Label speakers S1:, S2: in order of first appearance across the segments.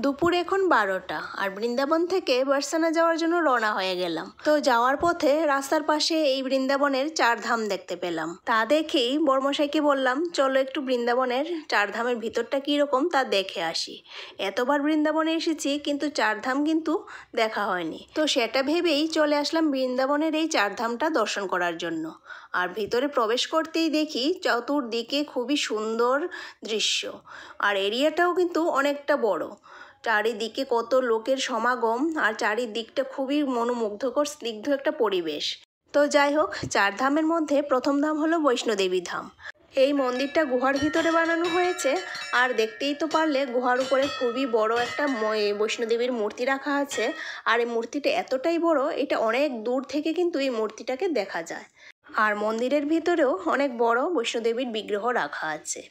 S1: দুপুর এখন 12টা আর বৃন্দাবন থেকে বার্সানা যাওয়ার জন্য রওনা হয়ে গেলাম। তো যাওয়ার পথে রাস্তার পাশে এই বৃন্দাবনের 4 ধাম দেখতে পেলাম। তা দেখেই বর্মশাইকে বললাম, চলো একটু বৃন্দাবনের 4 ধামের ভিতরটা কীরকম তা দেখে আসি। এতবার বৃন্দাবনে এসেছি কিন্তু 4 ধাম কিন্তু দেখা হয়নি। তো সেটা ভেবেই চলে আসলাম বৃন্দাবনের এই 4 ধামটা দর্শন করার জন্য। আর ভিতরে প্রবেশ করতেই দেখি চতুর্দিকে খুবই সুন্দর দৃশ্য, আর এরিয়াটাও কিন্তু অনেকটা বড়। চারিদিকে কত লোকের সমাগম, আর চারিদিকটা খুবই মনোমুগ্ধকর স্নিগ্ধ একটা পরিবেশ। তো যাই হোক, 4 ধামের মধ্যে প্রথম ধাম হলো বৈষ্ণোদেবী ধাম। এই মন্দিরটা গুহার ভিতরে বানানো হয়েছে, আর দেখতেই তো পারলে গুহার উপরে খুবই বড় একটা বৈষ্ণোদেবীর মূর্তি রাখা আছে। আর এই মূর্তিটা এতটাই বড়, এটা অনেক দূর থেকে কিন্তু এই মূর্তিটাকে দেখা যায়। আর মন্দিরের ভিতরেও অনেক বড় বৈষ্ণোদেবীর বিগ্রহ রাখা আছে।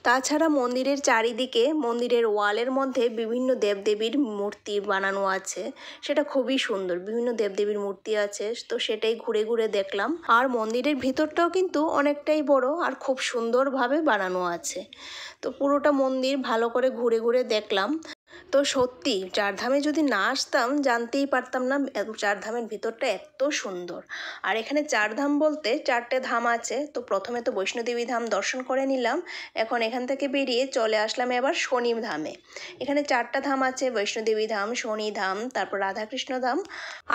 S1: তাছাড়া মন্দিরের চারিদিকে মন্দিরের ওয়ালের মধ্যে বিভিন্ন দেবদেবীর মূর্তি বানানো আছে, সেটা খুবই সুন্দর। বিভিন্ন দেবদেবীর মূর্তি আছে, তো সেটাই ঘুরে ঘুরে দেখলাম। আর মন্দিরের ভিতরটাও কিন্তু অনেকটাই বড় আর খুব সুন্দরভাবে বানানো আছে। তো পুরোটা মন্দির ভালো করে ঘুরে ঘুরে দেখলাম। তো সত্যি 4 ধামে যদি না আসতাম জানতেই পারতাম না 4 ধামের ভিতরটা এত সুন্দর। আর এখানে 4 ধাম বলতে 4টে ধাম আছে। তো প্রথমে তো বৈষ্ণোদেবী ধাম দর্শন করে নিলাম। এখন এখান থেকে বেরিয়ে চলে আসলাম এবার শনি ধামে। এখানে 4টা ধাম আছে, বৈষ্ণোদেবী ধাম, শনি ধাম, তারপর রাধাকৃষ্ণ ধাম,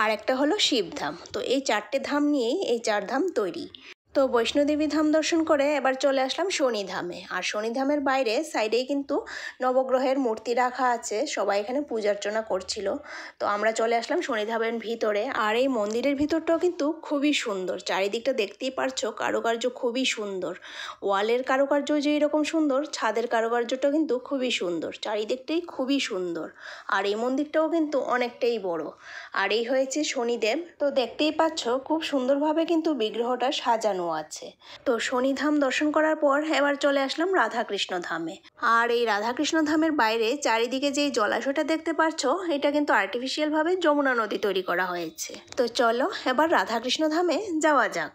S1: আর একটা হলো শিব ধাম। তো এই 4টে ধাম নিয়েই এই 4 ধাম তৈরি। তো বৈষ্ণোদেবী ধাম দর্শন করে এবার চলে আসলাম শনি ধামে। আর শনি ধামের বাইরে সাইডেই কিন্তু নবগ্রহের মূর্তি রাখা আছে, সবাই এখানে পূজা অর্চনা করছিল। তো আমরা চলে আসলাম শনি ধামের ভিতরে। আর এই মন্দিরের ভিতরটাও কিন্তু খুবই সুন্দর। চারিদিকটা দেখতেই পারছো, কারুকার্য খুবই সুন্দর। ওয়ালের কারুকার্য যেই রকম সুন্দর, ছাদের কারুকার্যটাও কিন্তু খুবই সুন্দর। চারিদিকটাই খুবই সুন্দর। আর এই মন্দিরটাও কিন্তু অনেকটাই বড়। আর এই হয়েছে শনিদেব। তো দেখতেই পাচ্ছ খুব সুন্দরভাবে কিন্তু বিগ্রহটা সাজানো আছে। তো শনি ধাম দর্শন করার পর এবার চলে আসলাম রাধাকৃষ্ণ ধামে। আর এই রাধাকৃষ্ণ ধামের বাইরে চারিদিকে যে জলাশয়টা দেখতে পাচ্ছ, এটা কিন্তু আর্টিফিশিয়াল ভাবে যমুনা নদী তৈরি করা হয়েছে। তো চলো এবার রাধাকৃষ্ণ ধামে যাওয়া যাক।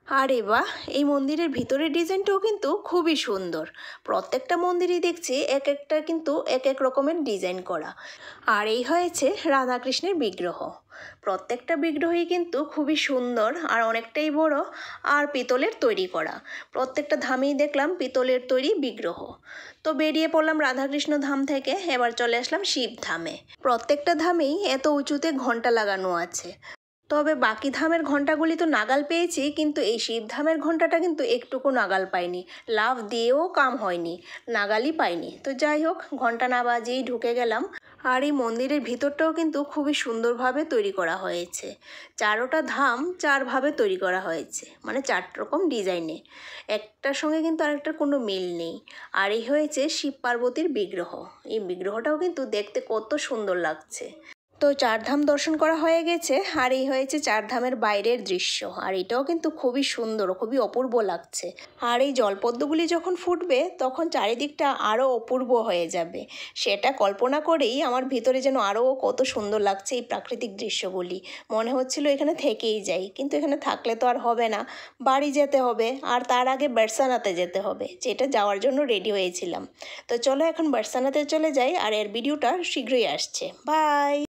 S1: আরে বাহ, এই মন্দিরের ভিতরের ডিজাইনটাও কিন্তু খুবই সুন্দর। প্রত্যেকটা মন্দিরই দেখছি এক একটা কিন্তু এক এক রকমের ডিজাইন করা। আর এই হয়েছে রাধাকৃষ্ণের বিগ্রহ। প্রত্যেকটা বিগ্রহই কিন্তু খুবই সুন্দর আর অনেকটাই বড়, আর পিতলের তৈরি করা। প্রত্যেকটা ধামেই দেখলাম পিতলের তৈরি বিগ্রহ। তো বেরিয়ে পড়লাম রাধাকৃষ্ণ ধাম থেকে, এবার চলে আসলাম শিব ধামে। প্রত্যেকটা ধামেই এত উঁচুতে ঘন্টা লাগানো আছে। তবে বাকি ধামের ঘন্টাগুলি তো নাগাল পেয়েছি, কিন্তু এই শিব ধামের ঘন্টাটা কিন্তু একটুকু নাগাল পাইনি। লাফ দিয়েও কাম হয়নি, নাগালই পাইনি। তো যাই হোক, ঘন্টা না বাজিয়েই ঢুকে গেলাম। আর এই মন্দিরের ভিতরটাও কিন্তু খুবই সুন্দরভাবে তৈরি করা হয়েছে। 4টা ধাম 4ভাবে তৈরি করা হয়েছে, মানে 4 রকম ডিজাইনে। একটার সঙ্গে কিন্তু আরেকটার কোনো মিল নেই। আর এই হয়েছে শিব পার্বতীর বিগ্রহ। এই বিগ্রহটাও কিন্তু দেখতে কত সুন্দর লাগছে। তো 4 ধাম দর্শন করা হয়ে গেছে, আর এই হয়েছে 4 ধামের বাইরের দৃশ্য। আর এটাও কিন্তু খুবই সুন্দর, খুবই অপূর্ব লাগছে। আর এই জলপদ্মগুলি যখন ফুটবে তখন চারিদিকটা আরও অপূর্ব হয়ে যাবে। সেটা কল্পনা করেই আমার ভিতরে যেন আরও কত সুন্দর লাগছে এই প্রাকৃতিক দৃশ্যগুলি। মনে হচ্ছিল এখানে থেকেই যাই, কিন্তু এখানে থাকলে তো আর হবে না, বাড়ি যেতে হবে। আর তার আগে বার্সানাতে যেতে হবে, যেটা যাওয়ার জন্য রেডি হয়েছিলাম। তো চলো এখন বার্সানাতে চলে যাই, আর এর ভিডিওটা শীঘ্রই আসছে। বাই।